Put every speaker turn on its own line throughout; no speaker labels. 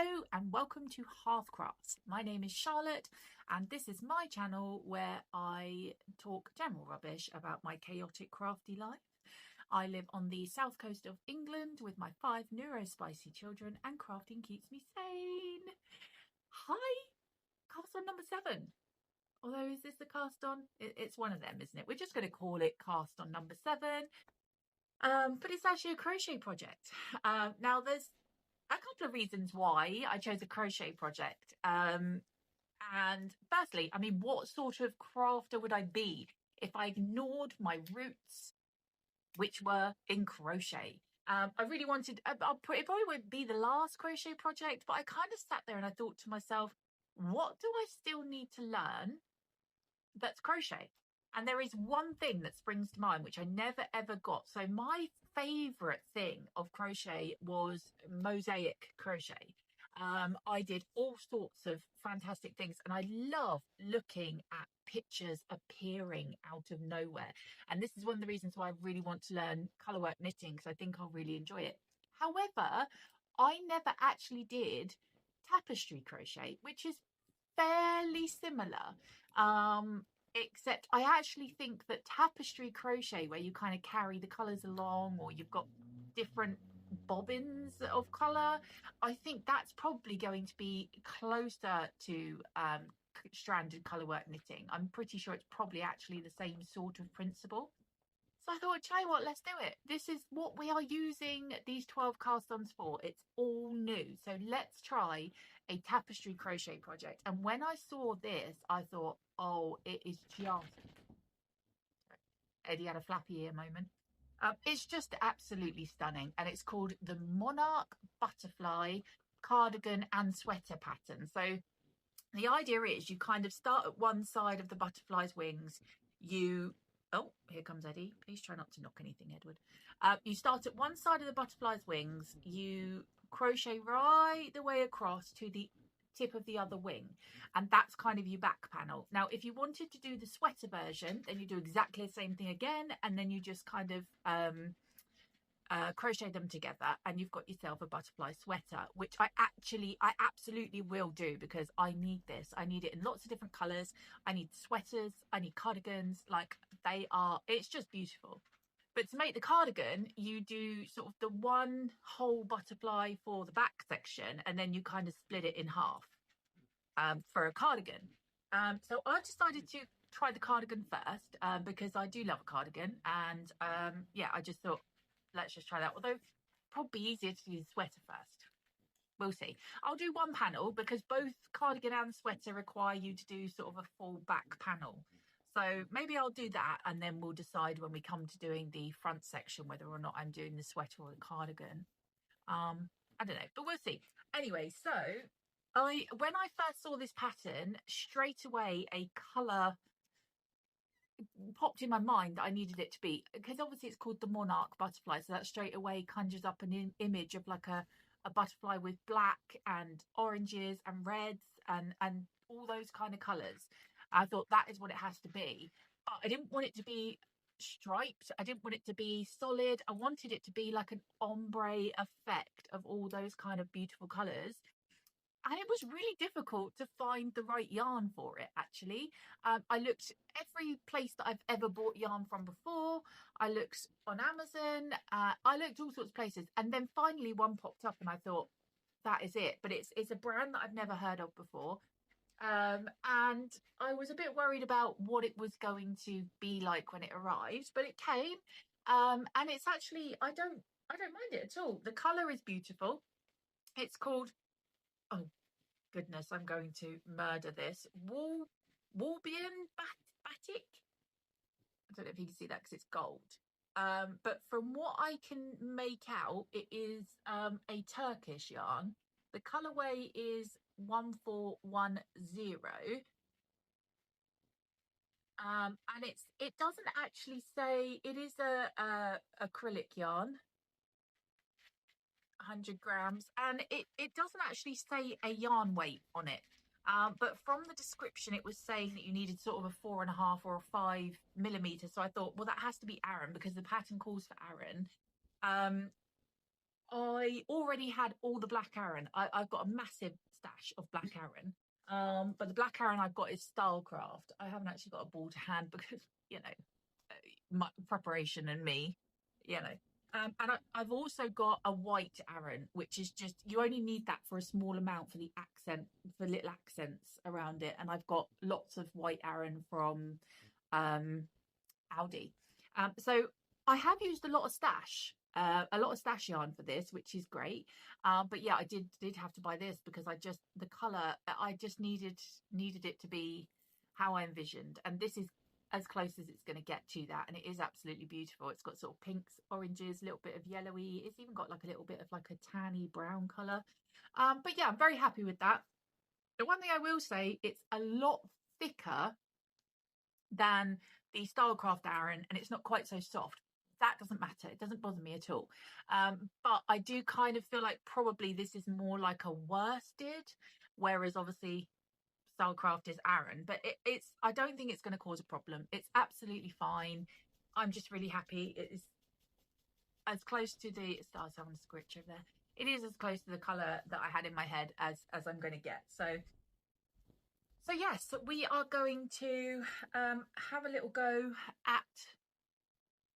Hello and welcome to Hearth Crafts. My name is Charlotte and this is my channel where I talk general rubbish about my chaotic crafty life. I live on the south coast of England with my 5 neurospicy children and crafting keeps me sane. Hi, cast on number 7. Although is this the cast on? It's one of them, isn't it? We're just going to call it cast on number 7. But it's actually a crochet project. Now there's a couple of reasons why I chose a crochet project. And firstly, I mean, what sort of crafter would I be if I ignored my roots, which were in crochet? I really wanted, it probably won't be the last crochet project, but I kind of sat there and I thought to myself, what do I still need to learn that's crochet? And there is one thing that springs to mind, which I never ever got. So my favorite thing of crochet was mosaic crochet. I did all sorts of fantastic things and I love looking at pictures appearing out of nowhere. And this is one of the reasons why I really want to learn colourwork knitting, because I think I'll really enjoy it. However, I never actually did tapestry crochet, which is fairly similar. Except I actually think that tapestry crochet, where you kind of carry the colours along or you've got different bobbins of colour, I think that's probably going to be closer to stranded colourwork knitting. I'm pretty sure it's probably actually the same sort of principle. So I thought, tell you what, let's do it. This is what we are using these 12 cast-ons for. It's all new. So let's try a tapestry crochet project. And when I saw this, I thought, oh, it is just... Eddie had a flappy ear moment. It's just absolutely stunning. And it's called the Monarch Butterfly Cardigan and Sweater Pattern. So the idea is you kind of start at one side of the butterfly's wings. Oh, here comes Eddie. Please try not to knock anything, Edward. You start at one side of the butterfly's wings. You crochet right the way across to the tip of the other wing. And that's kind of your back panel. Now, if you wanted to do the sweater version, then you do exactly the same thing again. And then you just kind of crochet them together and you've got yourself a butterfly sweater, which I absolutely will do because I need this. I need it in lots of different colors. I need sweaters, I need cardigans, like it's just beautiful. But to make the cardigan, you do sort of the one whole butterfly for the back section and then you kind of split it in half for a cardigan. So I decided to try the cardigan first because I do love a cardigan, and yeah, I just thought, let's just try that. Although probably easier to do the sweater first. We'll see. I'll do one panel because both cardigan and sweater require you to do sort of a full back panel. So maybe I'll do that and then we'll decide when we come to doing the front section whether or not I'm doing the sweater or the cardigan. I don't know, but we'll see. Anyway, so when I first saw this pattern, straight away a colour popped in my mind that I needed it to be, because obviously it's called the Monarch butterfly, so that straight away conjures up an image of like a butterfly with black and oranges and reds and all those kind of colours. I thought that is what it has to be, but I didn't want it to be striped. I didn't want it to be solid. I wanted it to be like an ombre effect of all those kind of beautiful colours. And it was really difficult to find the right yarn for it, actually. I looked every place that I've ever bought yarn from before. I looked on Amazon. I looked all sorts of places. And then finally one popped up and I thought, that is it. But it's a brand that I've never heard of before. And I was a bit worried about what it was going to be like when it arrived. But it came. And it's actually, I don't mind it at all. The colour is beautiful. It's called... Oh, goodness, I'm going to murder this. Walbian batik? I don't know if you can see that because it's gold. But from what I can make out, it is a Turkish yarn. The colourway is 1410. And it doesn't actually say, it is a acrylic yarn. 100 grams, and it doesn't actually say a yarn weight on it, but from the description it was saying that you needed sort of a 4.5 or a 5 millimeter. So I thought, well, that has to be Aran because the pattern calls for Aran. I already had all the black Aran. I've got a massive stash of black Aran. But the black Aran I've got is Stylecraft. I haven't actually got a ball to hand because, you know, my preparation and me, you know. And I've also got a white Aran, which is just, you only need that for a small amount for the accent, for little accents around it. And I've got lots of white Aran from Aldi. So I have used a lot of stash yarn for this, which is great. But yeah, I did have to buy this because the color, I just needed it to be how I envisioned, and this is as close as it's going to get to that, and it is absolutely beautiful. It's got sort of pinks, oranges, a little bit of yellowy. It's even got like a little bit of like a tanny brown color. But yeah, I'm very happy with that. The one thing I will say, it's a lot thicker than the Stylecraft Aran, and it's not quite so soft. That doesn't matter. It doesn't bother me at all. But I do kind of feel like probably this is more like a worsted, whereas obviously Stylecraft is Aran. But it's I don't think it's going to cause a problem. It's absolutely fine. I'm just really happy. It is as close to the stars having a scritch over there. It is as close to the colour that I had in my head as I'm going to get. So yes, we are going to have a little go at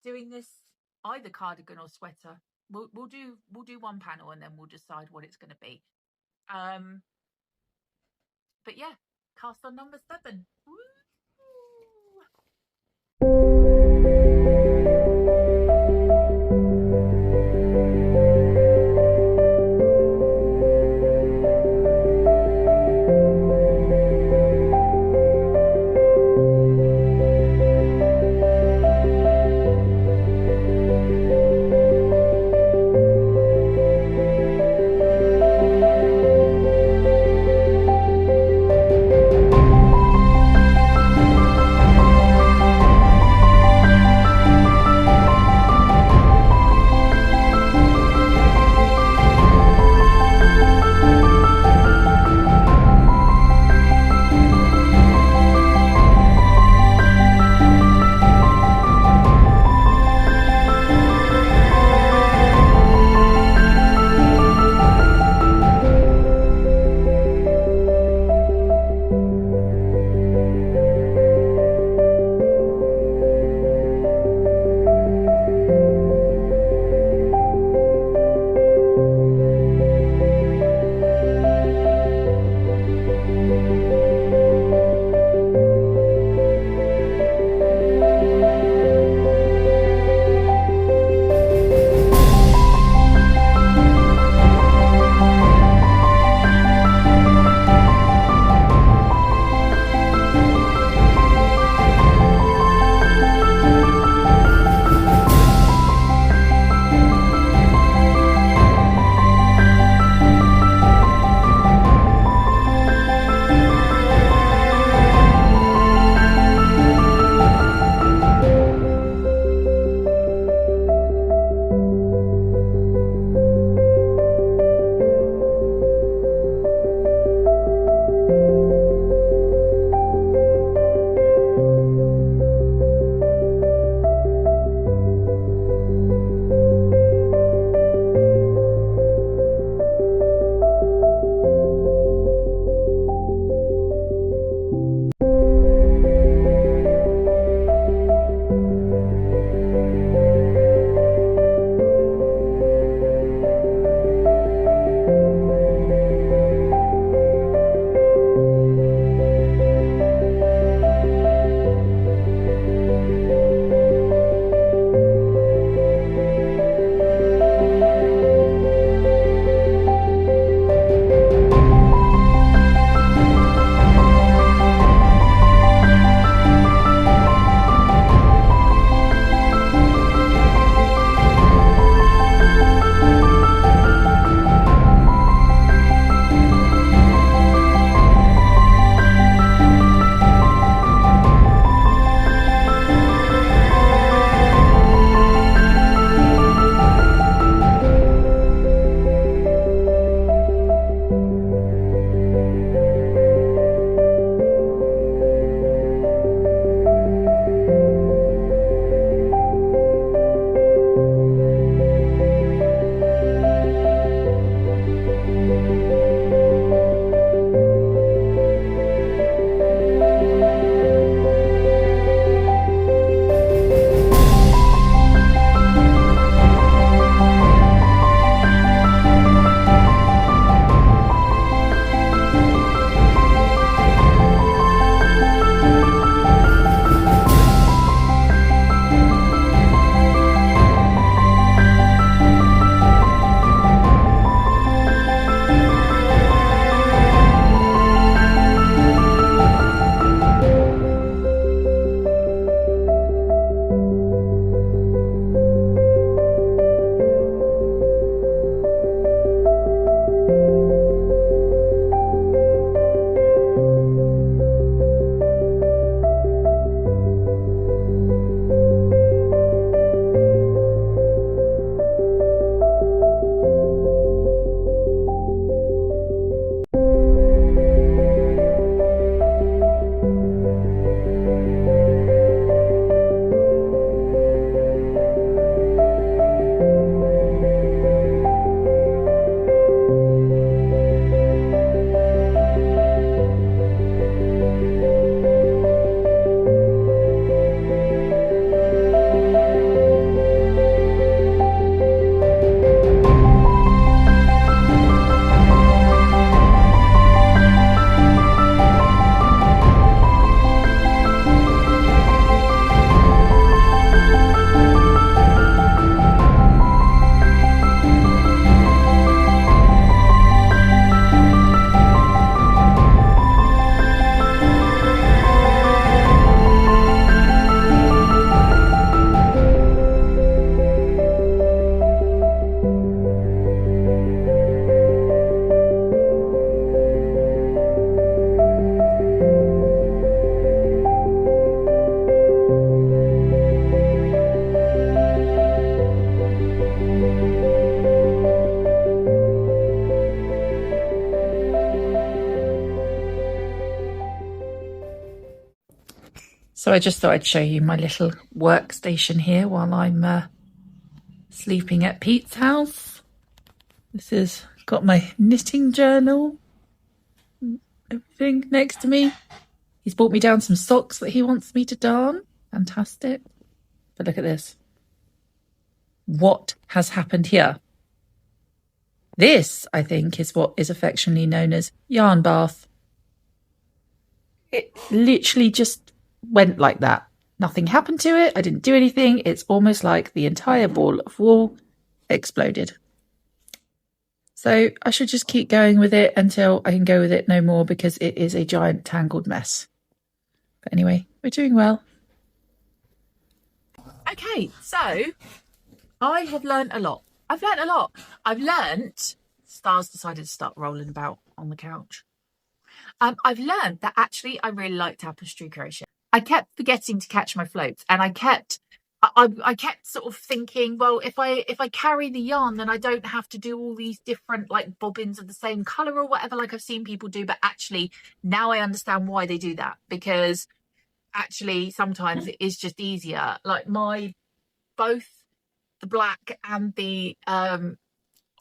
doing this, either cardigan or sweater. We'll do one panel and then we'll decide what it's going to be. But yeah, cast on number 7. Woo! So I just thought I'd show you my little workstation here while I'm sleeping at Pete's house. This is got my knitting journal, everything next to me. He's brought me down some socks that he wants me to darn. Fantastic. But look at this. What has happened here? This, I think, is what is affectionately known as yarn bath. It literally just went like that. Nothing happened to it. I didn't do anything. It's almost like the entire ball of wool exploded. So I should just keep going with it until I can go with it no more, because it is a giant tangled mess. But anyway, we're doing well. Okay, so I have learned a lot. I've learned, Stars decided to start rolling about on the couch. I've learned that actually I really like tapestry crochet. I kept forgetting to catch my floats, and I kept sort of thinking, well, if I carry the yarn, then I don't have to do all these different like bobbins of the same colour or whatever, like I've seen people do. But actually now I understand why they do that, because actually sometimes it is just easier. Like both the black and the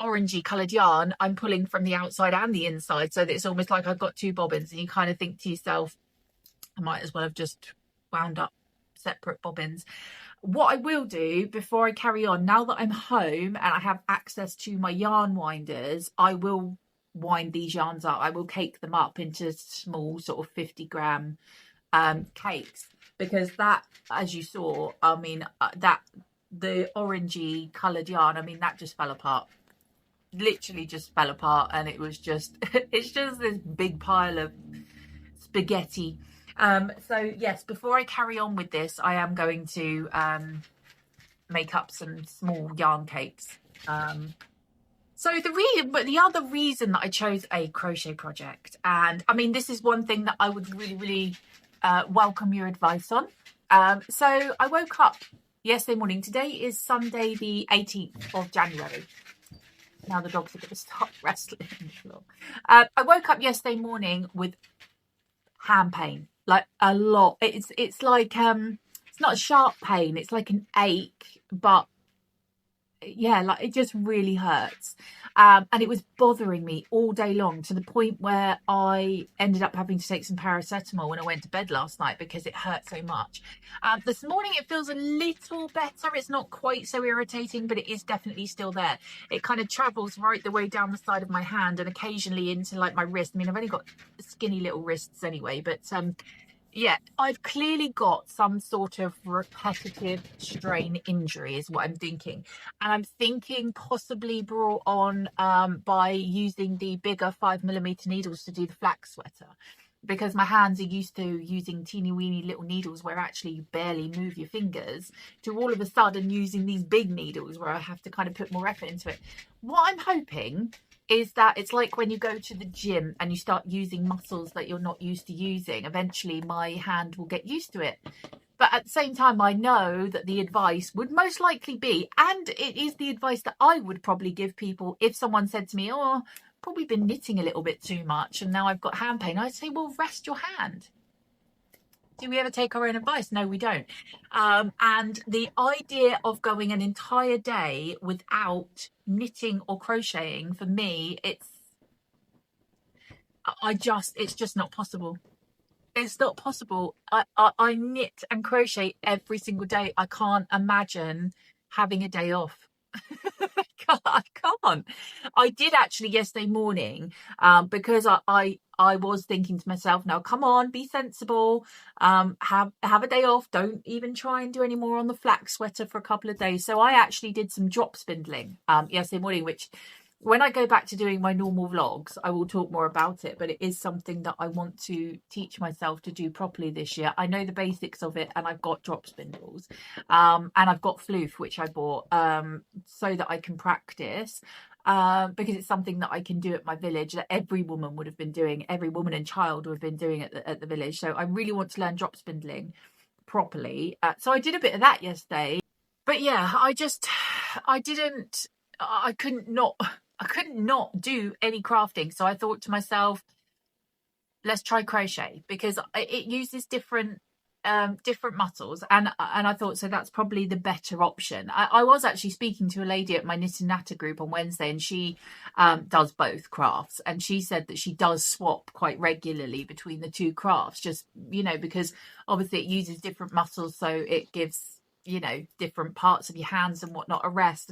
orangey coloured yarn, I'm pulling from the outside and the inside, so that it's almost like I've got two bobbins, and you kind of think to yourself, I might as well have just wound up separate bobbins. What I will do before I carry on, now that I'm home and I have access to my yarn winders, I will wind these yarns up. I will cake them up into small sort of 50-gram cakes, because that, as you saw, I mean, that the orangey coloured yarn, I mean, that just fell apart. Literally just fell apart, and it was just it's just this big pile of spaghetti. So yes, before I carry on with this, I am going to make up some small yarn cakes. So the other reason that I chose a crochet project, and I mean, this is one thing that I would really welcome your advice on. So I woke up yesterday morning. Today is Sunday the 18th of January. Now the dogs are going to start wrestling on the floor. I woke up yesterday morning with hand pain, like a lot. It's like it's not a sharp pain, it's like an ache, but yeah, like it just really hurts. And it was bothering me all day long, to the point where I ended up having to take some paracetamol when I went to bed last night, because it hurt so much. This morning it feels a little better. It's not quite so irritating, but it is definitely still there. It kind of travels right the way down the side of my hand and occasionally into like my wrist. I mean, I've only got skinny little wrists anyway, but yeah, I've clearly got some sort of repetitive strain injury is what I'm thinking. And I'm thinking possibly brought on by using the bigger 5mm needles to do the flax sweater, because my hands are used to using teeny weeny little needles where actually you barely move your fingers, to all of a sudden using these big needles where I have to kind of put more effort into it. What I'm hoping is that it's like when you go to the gym and you start using muscles that you're not used to using. Eventually my hand will get used to it. But at the same time, I know that the advice would most likely be, and it is the advice that I would probably give people if someone said to me, oh, probably been knitting a little bit too much and now I've got hand pain. I'd say, well, rest your hand. Do we ever take our own advice? No, we don't. And the idea of going an entire day without knitting or crocheting, for me, it's just not possible. It's not possible. I knit and crochet every single day. I can't imagine having a day off. I can't. I did actually yesterday morning, because I was thinking to myself, now come on, be sensible, have a day off, don't even try and do any more on the flax sweater for a couple of days. So I actually did some drop spindling yesterday morning, which when I go back to doing my normal vlogs, I will talk more about it, but it is something that I want to teach myself to do properly this year. I know the basics of it, and I've got drop spindles, and I've got floof, which I bought so that I can practice, because it's something that I can do at my village that every woman would have been doing, every woman and child would have been doing at the village. So I really want to learn drop spindling properly. So I did a bit of that yesterday, but yeah, I couldn't not do any crafting. So I thought to myself, let's try crochet, because it uses different different mussels, and I thought, so that's probably the better option. I was actually speaking to a lady at my knit and natter group on Wednesday, and she does both crafts, and she said that she does swap quite regularly between the two crafts, just, you know, because obviously it uses different muscles, so it gives, you know, different parts of your hands and whatnot a rest.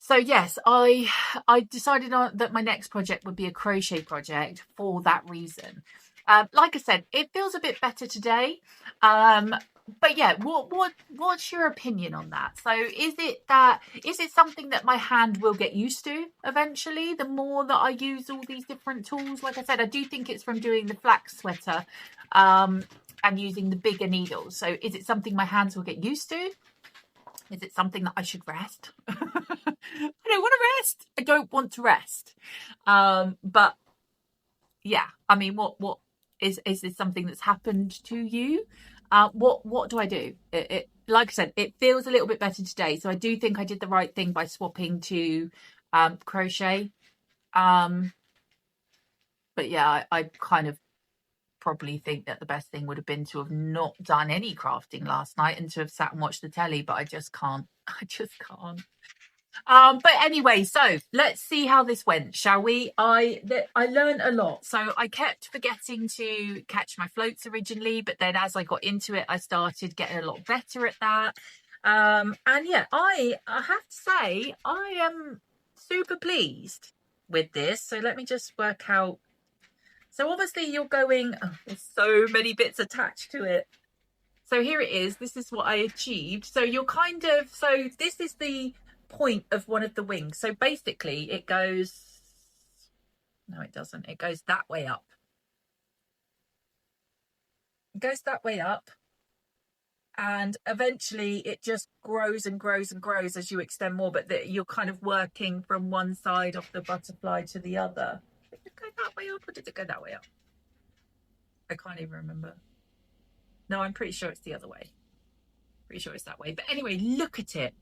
So yes, I decided that my next project would be a crochet project for that reason. Like I said, it feels a bit better today. But yeah, what's your opinion on that? So is it something that my hand will get used to eventually, the more that I use all these different tools? Like I said, I do think it's from doing the flax sweater and using the bigger needles. So is it something my hands will get used to? Is it something that I should rest? I don't want to rest. I don't want to rest. But yeah, I mean, what is this something that's happened to you? What do I do? Like I said, it feels a little bit better today. So I do think I did the right thing by swapping to crochet. But yeah, I kind of probably think that the best thing would have been to have not done any crafting last night and to have sat and watched the telly, but I just can't. But anyway, so let's see how this went, shall we? I learned a lot. So I kept forgetting to catch my floats originally, but then as I got into it, I started getting a lot better at that. And yeah, I have to say I am super pleased with this. So let me just work out. So obviously you're going, oh, there's so many bits attached to it. So here it is. This is what I achieved. So you're kind of, so this is the point of one of the wings. So basically it goes, no, it doesn't. It goes that way up. It goes that way up. And eventually it just grows and grows and grows as you extend more, but you're kind of working from one side of the butterfly to the other. Did it go that way up or did it go that way up? I can't even remember. No, I'm pretty sure it's the other way. Pretty sure it's that way. But anyway, look at it.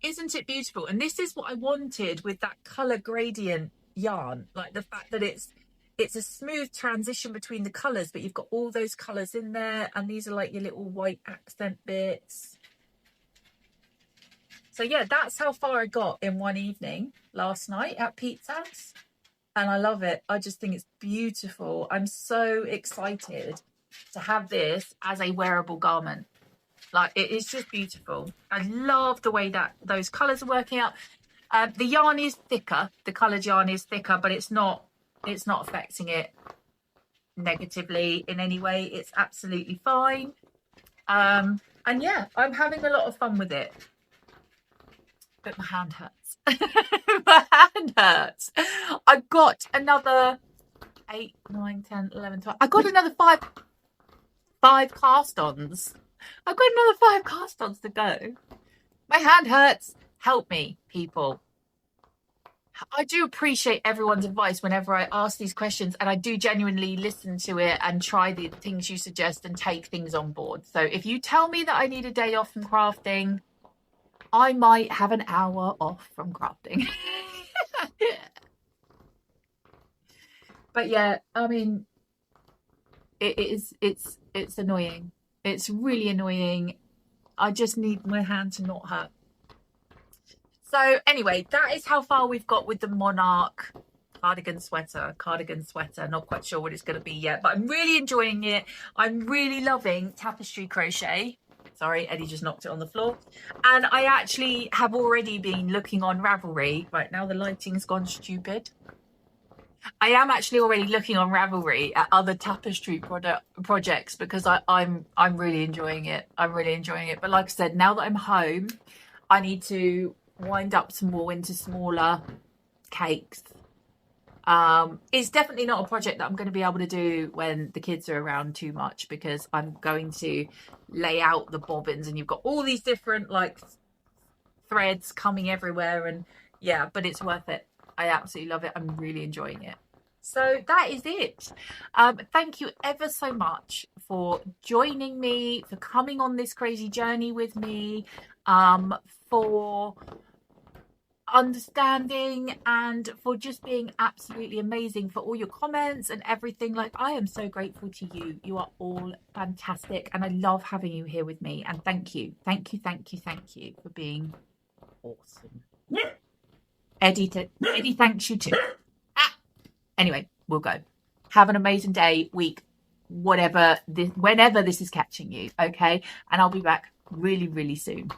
Isn't it beautiful? And this is what I wanted with that colour gradient yarn. Like the fact that it's a smooth transition between the colours, but you've got all those colours in there. And these are like your little white accent bits. So yeah, that's how far I got in one evening last night at Pete's house. And I love it. I just think it's beautiful. I'm so excited to have this as a wearable garment. Like, it is just beautiful. I love the way that those colours are working out. The yarn is thicker. The coloured yarn is thicker, but it's not affecting it negatively in any way. It's absolutely fine. And yeah, I'm having a lot of fun with it. But my hand hurts. My hand hurts. I've got another 8, 9, 10, 11, 12. I've got another five cast ons. I've got another 5 cast ons to go. My hand hurts. Help me, people. I do appreciate everyone's advice whenever I ask these questions, and I do genuinely listen to it and try the things you suggest and take things on board. So if you tell me that I need a day off from crafting, I might have an hour off from crafting. But yeah, I mean, it's annoying. It's really annoying. I just need my hand to not hurt. So anyway, that is how far we've got with the Monarch cardigan sweater. Not quite sure what it's going to be yet, but I'm really enjoying it. I'm really loving tapestry crochet. Sorry, Eddie just knocked it on the floor. And I actually have already been looking on Ravelry. Right, now the lighting's gone stupid. I am actually already looking on Ravelry at other tapestry projects because I'm really enjoying it. I'm really enjoying it. But like I said, now that I'm home, I need to wind up some more into smaller cakes. It's definitely not a project that I'm going to be able to do when the kids are around too much, because I'm going to lay out the bobbins and you've got all these different like threads coming everywhere, and yeah, but it's worth it. I absolutely love it. I'm really enjoying it. So that is it. Thank you ever so much for joining me, for coming on this crazy journey with me, for understanding and for just being absolutely amazing, for all your comments and everything. Like, I am so grateful to you. You are all fantastic and I love having you here with me, and thank you for being awesome. Eddie thanks you too. Anyway, we'll go. Have an amazing day, week, whenever this is catching you, okay? And I'll be back really, really soon.